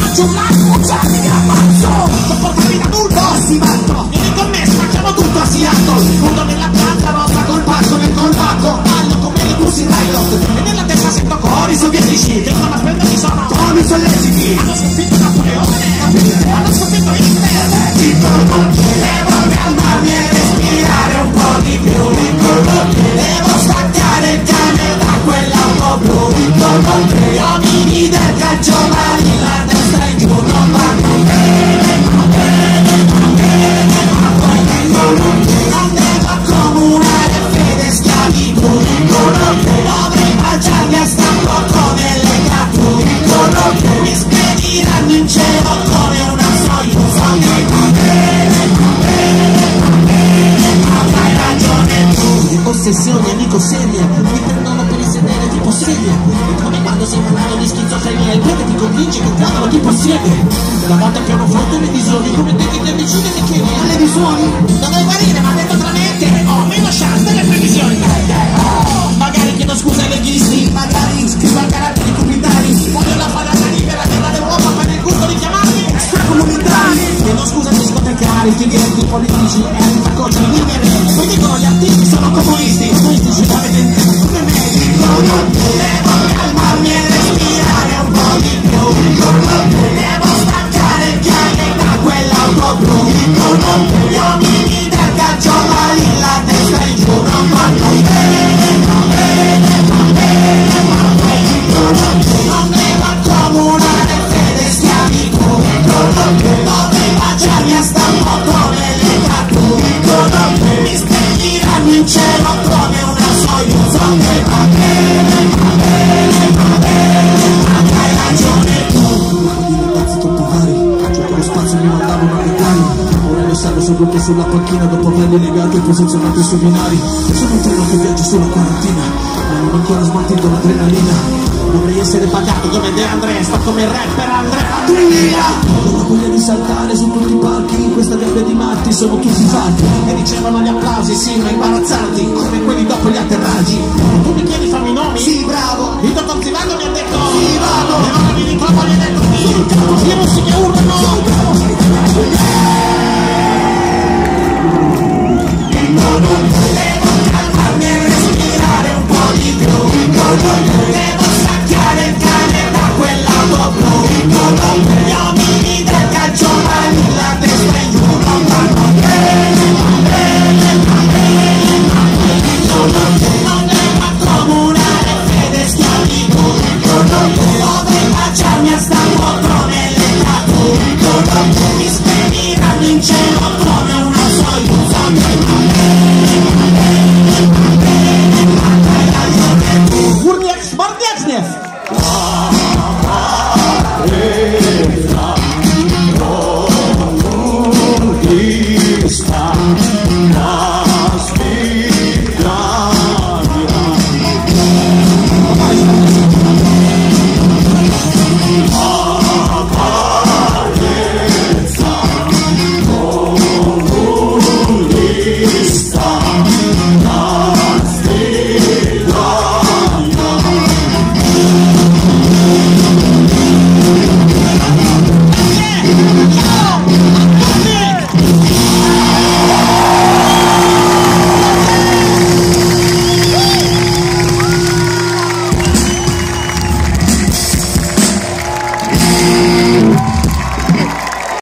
faccio un lago, già mi ammazzo. Non portami da adulto, si batto. Vieni con me, spacchiamo tutto a Seattle. Nudo nella pianta rossa col passo nel colpacco. Ballo come i Pussy Riot. E nella testa sento cori sovietici. Che non apprendermi sono toni solletici. Hanno sconfitto Napoleone, hanno sconfitto Hitler. Devo calmarmi e respirare un po' di più. Devo staccare il cane da quell'auto blu. Gli uomini del calcio mani, la destra in giù non vanno bene, non devo accomunare fede e schiavitù. Dovrei baciarli a stampo come le cattu. Mi spediranno in cielo come una Soyuz. Avrai ragione tu. Ossessioni, amico seria, mi prendono per il sedere tipo sedia. È come quando sei malato di schizofrenia, il piede ti convince che il cavolo ti possiede. La volta che ho un fronte le visioni, come te che ti avvicini mi chiedi alle visioni. Dovrei guarire, ma detto tra me e te, ho meno chance delle previsioni. Magari chiedo scusa ai leghisti, magari scrivo al caratteri cubitali. Voglio la palata libera della d'Europa per il gusto di chiamarmi extracomunitari. Chiedo scusa ai discotecari, clienti, politici e agli faccoci di vivere. Poi dico gli artisti sono comunisti, ci avete in testa come me. Devo calmarmi e respirare un po' di più. Devo staccare il cane da quell'auto blu. Gli uomini del calcio mali, la testa in giù non vanno bene, non devo accomunare fede e schiavitù. Dovrei baciarmi a stampo come le cattu. Mi spediranno in cielo come una Soyuz. Avrai ragione tu. Di ragazzi totali, gioco lo spazio mi mandavano ai cani. Ora lo salgo seduto sulla panchina dopo averli legati e posizionati sui binari. Sono un treno che viaggia sulla quarantina, ma non ho ancora smaltito l'adrenalina. Dovrei essere pagato come De André, sto come il rapper Andrea Andrea. Ho la voglia di saltare su tutti i palchi, in questa gabbia di matti sono tutti fatti. E ricevono gli applausi, sì, ma imbarazzanti, come quelli dopo gli atterraggi. Tu mi chiedi fammi i nomi? Sì, bravo. Il dottor Zivago mi ha detto sì, vado. E ora mi ritrovo gli detto sì. Io un signore